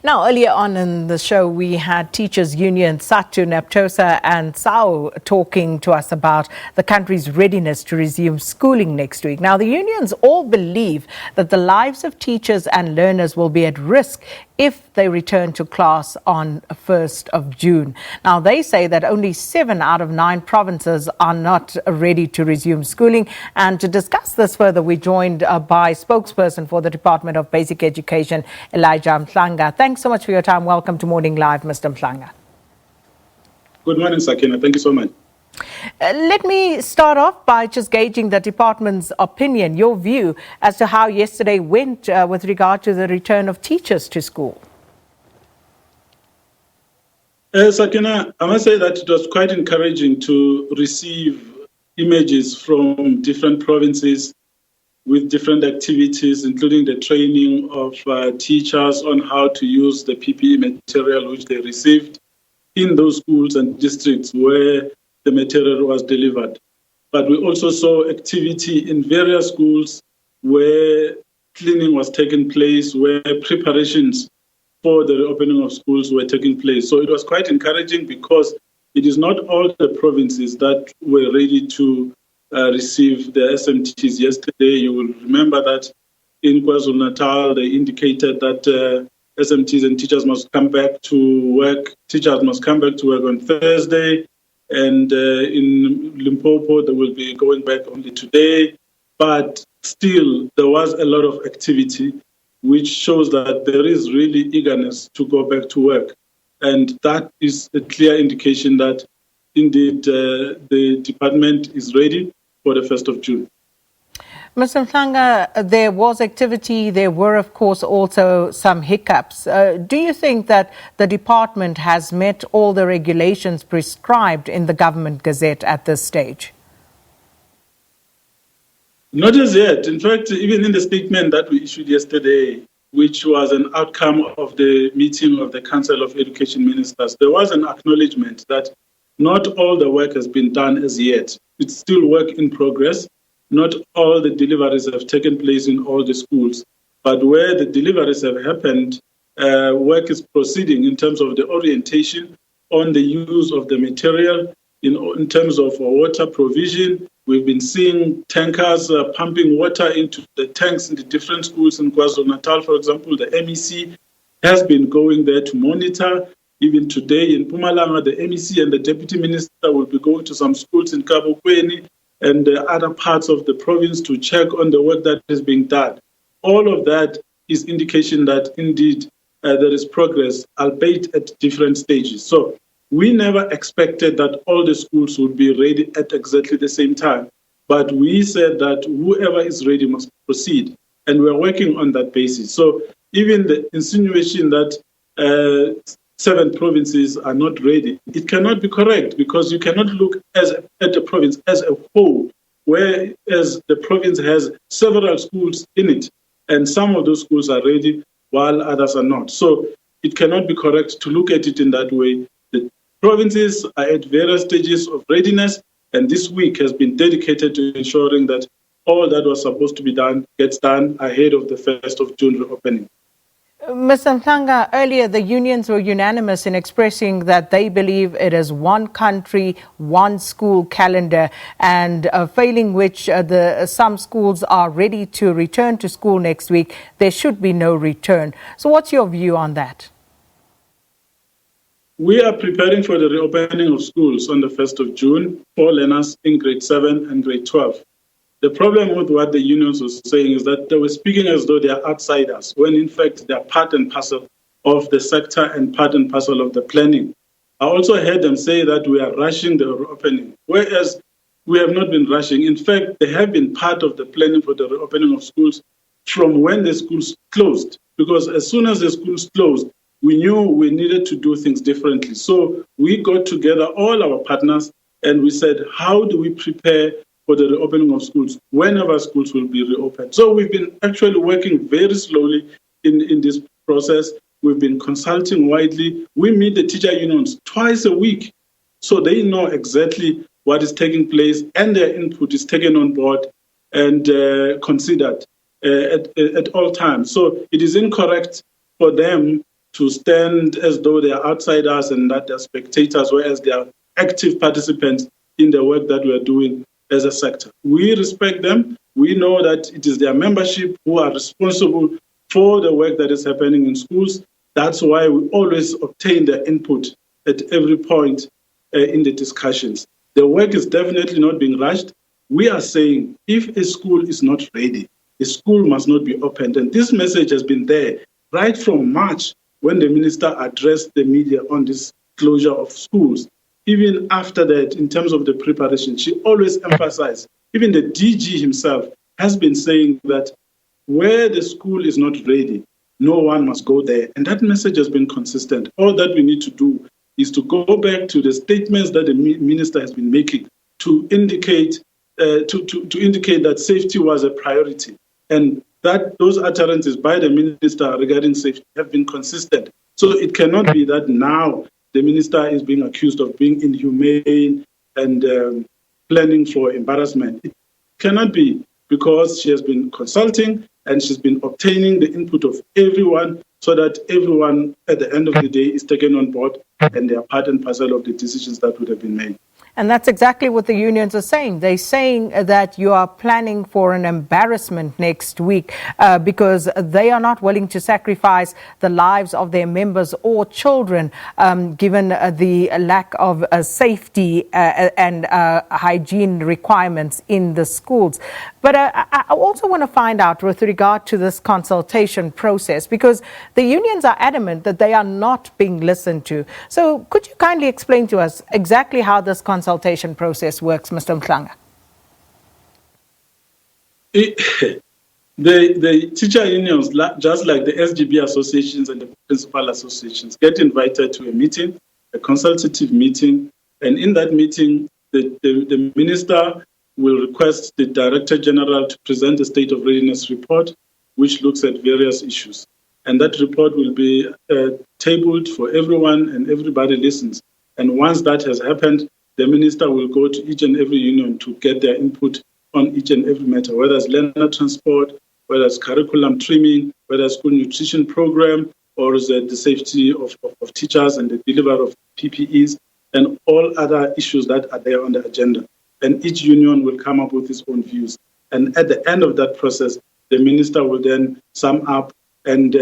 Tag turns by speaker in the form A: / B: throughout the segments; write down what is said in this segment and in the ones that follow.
A: Now, earlier on in the show, we had teachers' union SADTU, NAPTOSA and SAOU talking to us about the country's readiness to resume schooling next week. Now, the unions all believe that the lives of teachers and learners will be at risk if they return to class on 1st of June. Now, they say that only 7 out of 9 provinces are not ready to resume schooling. And to discuss this further, we're joined by Spokesperson for the Department of Basic Education, Mhlanga. Thanks so much for your time. Welcome to Morning Live, Mr. Mhlanga.
B: Good morning, Sakina. Thank you so much.
A: Let me start off by just gauging the department's opinion, your view as to how yesterday went with regard to the return of teachers to school.
B: Sakina, I must say that it was quite encouraging to receive images from different provinces with different activities, including the training of teachers on how to use the PPE material which they received in those schools and districts where the material was delivered. But we also saw activity in various schools where cleaning was taking place, where preparations for the reopening of schools were taking place. So it was quite encouraging because it is not all the provinces that were ready to receive the SMTs yesterday. You will remember that in KwaZulu-Natal, they indicated that SMTs and teachers must come back to work. Teachers must come back to work on Thursday. And in Limpopo, they will be going back only today. But still, there was a lot of activity, which shows that there is really eagerness to go back to work. And that is a clear indication that, indeed, the department is ready for the 1st of June.
A: Mr. Mhlanga, there was activity. There were, of course, also some hiccups. Do you think that the department has met all the regulations prescribed in the government gazette at this stage?
B: Not as yet. In fact, even in the statement that we issued yesterday, which was an outcome of the meeting of the Council of Education Ministers, there was an acknowledgement that not all the work has been done as yet. It's still work in progress. Not all the deliveries have taken place in all the schools, but where the deliveries have happened, work is proceeding in terms of the orientation on the use of the material, in terms of water provision. We've been seeing tankers pumping water into the tanks in the different schools in KwaZulu-Natal. For example, the MEC has been going there to monitor. Even today in Mhlanga, the MEC and the Deputy Minister will be going to some schools in Kabokweni and other parts of the province to check on the work that is being done. All of that is indication that indeed there is progress, albeit at different stages. So we never expected that all the schools would be ready at exactly the same time. But we said that whoever is ready must proceed. And we're working on that basis. So even the insinuation that 7 provinces are not ready, it cannot be correct, because you cannot look at the province as a whole, whereas the province has several schools in it, and some of those schools are ready while others are not. So it cannot be correct to look at it in that way. The provinces are at various stages of readiness, and this week has been dedicated to ensuring that all that was supposed to be done gets done ahead of the 1st of June reopening.
A: Mr. Mhlanga, earlier the unions were unanimous in expressing that they believe it is one country, one school calendar, and failing which some schools are ready to return to school next week, there should be no return. So what's your view on that?
B: We are preparing for the reopening of schools on the 1st of June for learners in grade 7 and grade 12. The problem with what the unions were saying is that they were speaking as though they are outsiders, when in fact they are part and parcel of the sector and part and parcel of the planning. I also heard them say that we are rushing the reopening, whereas we have not been rushing. In fact, they have been part of the planning for the reopening of schools from when the schools closed, because as soon as the schools closed, we knew we needed to do things differently. So we got together all our partners and we said, how do we prepare for the reopening of schools whenever schools will be reopened? So we've been actually working very slowly in this process. We've been consulting widely. We meet the teacher unions twice a week, so they know exactly what is taking place, and their input is taken on board and considered at all times. So it is incorrect for them to stand as though they are outsiders and that they're spectators, whereas they are active participants in the work that we are doing as a sector. We respect them. We know that it is their membership who are responsible for the work that is happening in schools. That's why we always obtain their input at every point in the discussions. The work is definitely not being rushed. We are saying if a school is not ready, the school must not be opened. And this message has been there right from March when the minister addressed the media on this closure of schools. Even after that, in terms of the preparation, she always emphasized, even the DG himself has been saying that where the school is not ready, no one must go there. And that message has been consistent. All that we need to do is to go back to the statements that the minister has been making to indicate that safety was a priority. And that those utterances by the minister regarding safety have been consistent. So it cannot be that now the minister is being accused of being inhumane and planning for embarrassment. It cannot be, because she has been consulting and she's been obtaining the input of everyone so that everyone at the end of the day is taken on board and they are part and parcel of the decisions that would have been made.
A: And that's exactly what the unions are saying. They're saying that you are planning for an embarrassment next week because they are not willing to sacrifice the lives of their members or children given the lack of safety and hygiene requirements in the schools. But I also want to find out with regard to this consultation process, because the unions are adamant that they are not being listened to. So could you kindly explain to us exactly how this consultation process works, Mr. Mhlanga?
B: The teacher unions, just like the SGB associations and the principal associations, get invited to a meeting, a consultative meeting, and in that meeting, the minister will request the Director General to present a State of Readiness report, which looks at various issues. And that report will be tabled for everyone, and everybody listens. And once that has happened, the minister will go to each and every union to get their input on each and every matter, whether it's learner transport, whether it's curriculum trimming, whether it's school nutrition program, or is it the safety of teachers and the delivery of PPEs, and all other issues that are there on the agenda. And each union will come up with its own views. And at the end of that process, the minister will then sum up and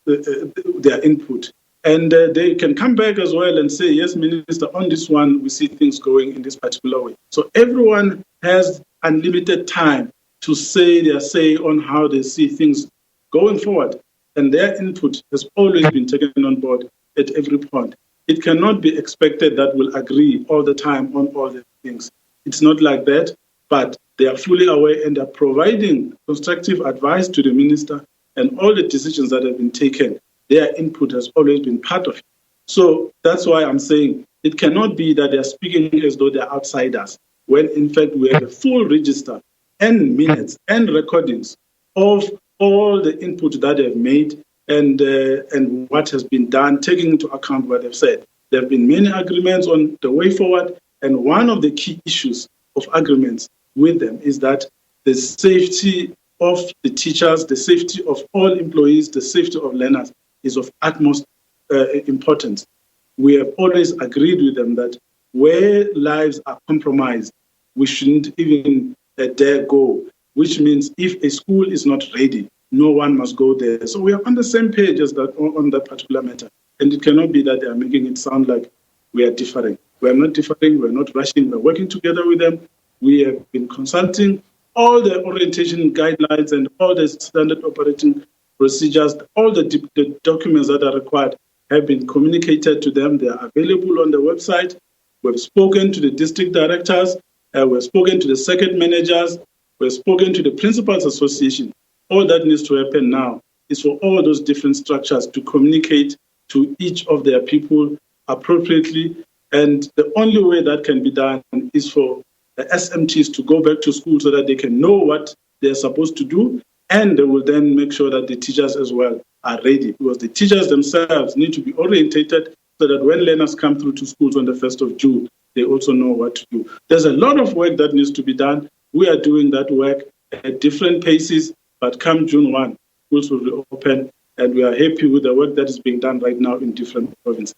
B: their input. And they can come back as well and say, yes, Minister, on this one, we see things going in this particular way. So everyone has unlimited time to say their say on how they see things going forward. And their input has always been taken on board at every point. It cannot be expected that we'll agree all the time on all the things. It's not like that, but they are fully aware and are providing constructive advice to the minister, and all the decisions that have been taken, their input has always been part of it. So that's why I'm saying it cannot be that they're speaking as though they're outsiders, when in fact we have a full register and minutes and recordings of all the input that they've made and what has been done, taking into account what they've said. There have been many agreements on the way forward, and one of the key issues of agreements with them is that the safety of the teachers, the safety of all employees, the safety of learners is of utmost importance. We have always agreed with them that where lives are compromised, we shouldn't even dare go, which means if a school is not ready, no one must go there. So we are on the same page as that on that particular matter. And it cannot be that they are making it sound like we are differing. We are not differing, we are not rushing, we are working together with them. We have been consulting all the orientation guidelines and all the standard operating procedures, all the documents that are required have been communicated to them. They are available on the website. We've spoken to the district directors, we've spoken to the circuit managers, we've spoken to the Principals Association. All that needs to happen now is for all those different structures to communicate to each of their people appropriately. And the only way that can be done is for the SMTs to go back to school so that they can know what they're supposed to do, and they will then make sure that the teachers as well are ready, because the teachers themselves need to be orientated so that when learners come through to schools on the 1st of June, they also know what to do. There's a lot of work that needs to be done. We are doing that work at different paces, but come June 1, schools will reopen, And we are happy with the work that is being done right now in different provinces.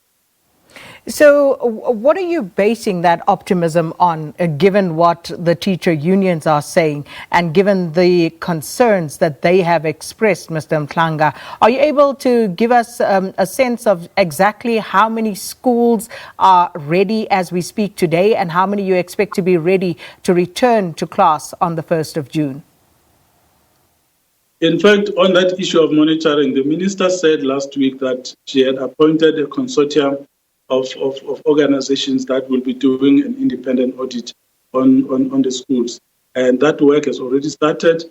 A: So what are you basing that optimism on, given what the teacher unions are saying and given the concerns that they have expressed, Mr. Mhlanga? Are you able to give us a sense of exactly how many schools are ready as we speak today and how many you expect to be ready to return to class on the 1st of June?
B: In fact, on that issue of monitoring, the minister said last week that she had appointed a consortium of organizations that will be doing an independent audit on the schools. And that work has already started.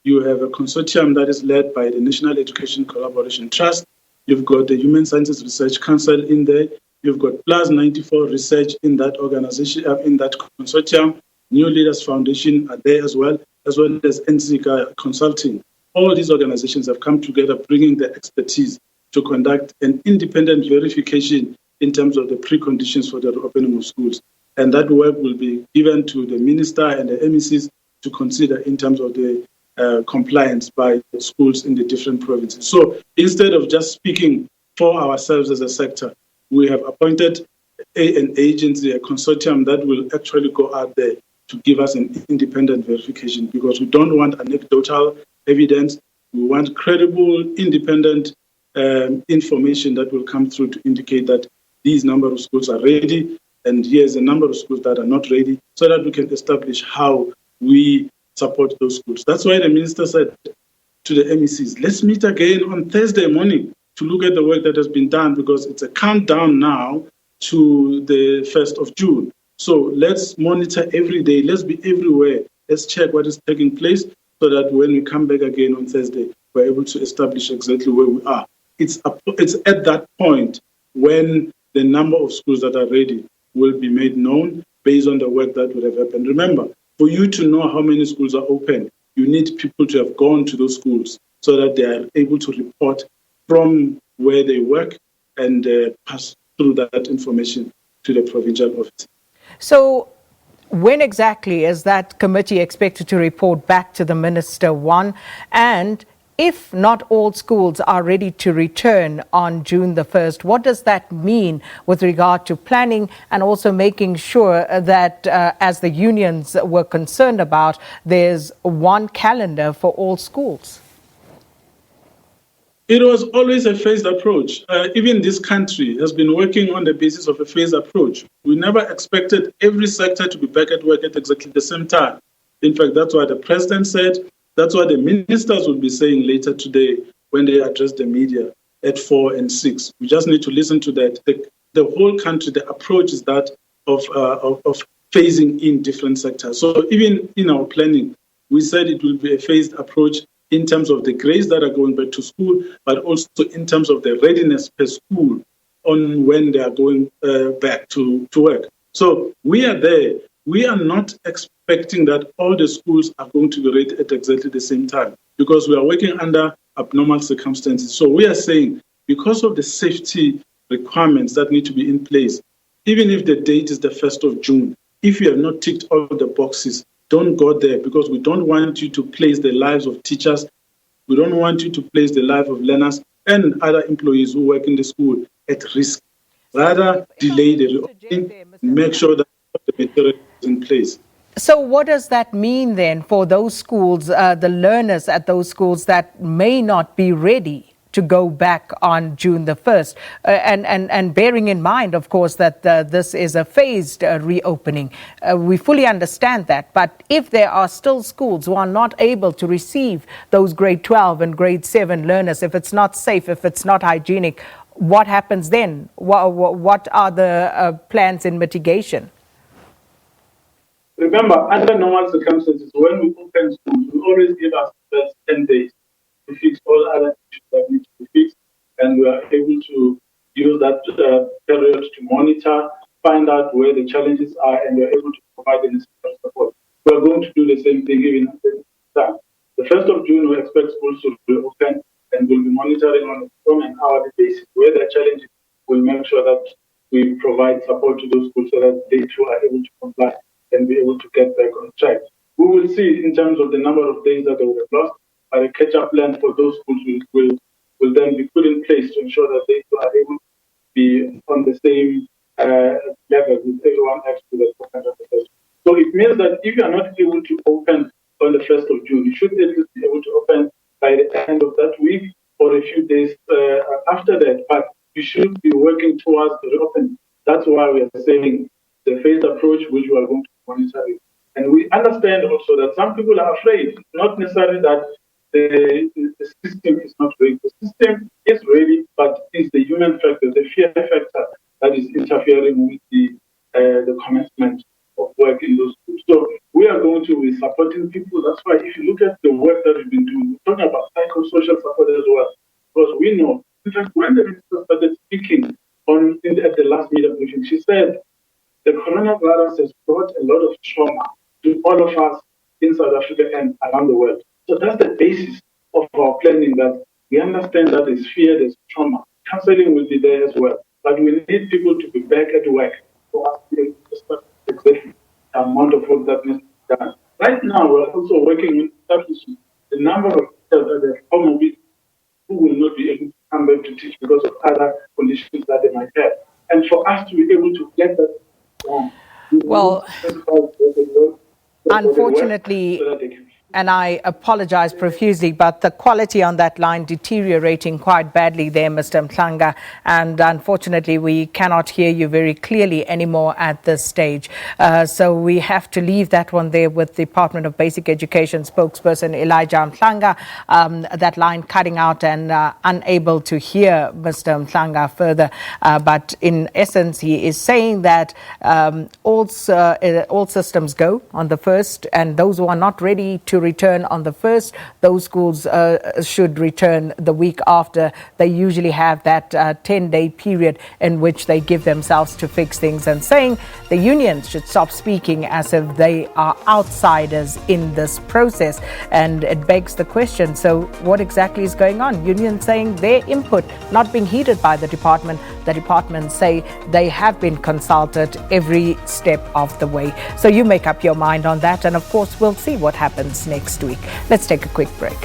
B: You have a consortium that is led by the National Education Collaboration Trust. You've got the Human Sciences Research Council in there. You've got Plus 94 Research in that organization, in that consortium. New Leaders Foundation are there as well as NCICA Consulting. All these organizations have come together, bringing the expertise to conduct an independent verification in terms of the preconditions for the reopening of schools. And that work will be given to the minister and the MECs to consider in terms of the compliance by the schools in the different provinces. So instead of just speaking for ourselves as a sector, we have appointed an agency, a consortium that will actually go out there to give us an independent verification, because we don't want anecdotal evidence. We want credible, independent information that will come through to indicate that these number of schools are ready and here's a number of schools that are not ready, so that we can establish how we support those schools. That's why the minister said to the MECs, let's meet again on Thursday morning to look at the work that has been done, because it's a countdown now to the 1st of June. So let's monitor every day. Let's be everywhere. Let's check what is taking place so that when we come back again on Thursday, we're able to establish exactly where we are. It's at that point when the number of schools that are ready will be made known based on the work that would have happened. Remember, for you to know how many schools are open, you need people to have gone to those schools so that they are able to report from where they work and pass through that information to the provincial office.
A: So when exactly is that committee expected to report back to the minister, one? And if not all schools are ready to return on June the 1st, what does that mean with regard to planning and also making sure that, as the unions were concerned about, there's one calendar for all schools?
B: It was always a phased approach. Even this country has been working on the basis of a phased approach. We never expected every sector to be back at work at exactly the same time. In fact, that's what the president said. That's what the ministers will be saying later today when they address the media at 4 and 6. We just need to listen to that. The whole country, the approach is that of phasing in different sectors. So even in our planning, we said it will be a phased approach in terms of the grades that are going back to school, but also in terms of the readiness per school on when they are going back to work. So we are there. We are not expecting that all the schools are going to be ready at exactly the same time, because we are working under abnormal circumstances. So we are saying, because of the safety requirements that need to be in place, even if the date is the 1st of June, if you have not ticked all the boxes, don't go there, because we don't want you to place the lives of teachers. We don't want you to place the life of learners and other employees who work in the school at risk. Rather, delay the reopening, make sure that the material is in place.
A: So what does that mean then for those schools, the learners at those schools that may not be ready to go back on June the 1st? And bearing in mind, of course, that this is a phased reopening. We fully understand that. But if there are still schools who are not able to receive those grade 12 and grade 7 learners, if it's not safe, if it's not hygienic, what happens then? What are the plans in mitigation?
B: Remember, under normal circumstances, when we open schools, we always give us the first 10 days to fix all other issues that need to be fixed, and we are able to use that period to monitor, find out where the challenges are, and we are able to provide the necessary support. We are going to do the same thing even at the time. The 1st of June, we expect schools to reopen, and we'll be monitoring on an hourly basis where there are challenges. We'll make sure that we provide support to those schools so that they too are able to comply and be able to get back on track. We will see in terms of the number of days that they would have lost, but a catch-up plan for those schools will will then be put in place to ensure that they are able to be on the same level with everyone else to the second of the first. So it means that if you are not able to open on the 1st of June, you should at least be able to open by the end of that week or a few days after that. But you should be working towards the reopening. That's why we are saying the phased approach, which we are going to monitor it. And we understand also that some people are afraid, not necessarily that the system is not ready. The system is ready, but it's the human factor, the fear factor that is interfering with the commencement of work in those groups. So we are going to be supporting people. That's why if you look at the work that we've been doing, we're talking about psychosocial support as well, because we know, in fact, when the minister started speaking at the last media briefing, she said the coronavirus has brought a lot of trauma to all of us in South Africa and around the world. So that's the basis of our planning, that we understand that there's fear, there's trauma. Counseling will be there as well. But we need people to be back at work for us to be able to start exactly the amount of work that needs to be done. Right now, we're also working on establishing the number of teachers that have come with who will not be able to come back to teach because of other conditions that they might have. And for us to be able to get that done,
A: well, unfortunately, and I apologize profusely, but the quality on that line deteriorating quite badly there, Mr. Mhlanga, and unfortunately we cannot hear you very clearly anymore at this stage. So we have to leave that one there with the Department of Basic Education spokesperson Elijah Mhlanga, that line cutting out and unable to hear Mr. Mhlanga further. But in essence, he is saying that all systems go on the 1st, and those who are not ready to return on the 1st, those schools should return the week after. They usually have that 10-day period in which they give themselves to fix things, and saying the unions should stop speaking as if they are outsiders in this process. And it begs the question, so what exactly is going on? Unions saying their input not being heeded by the department. The department say they have been consulted every step of the way. So you make up your mind on that, and of course we'll see what happens next week. Let's take a quick break.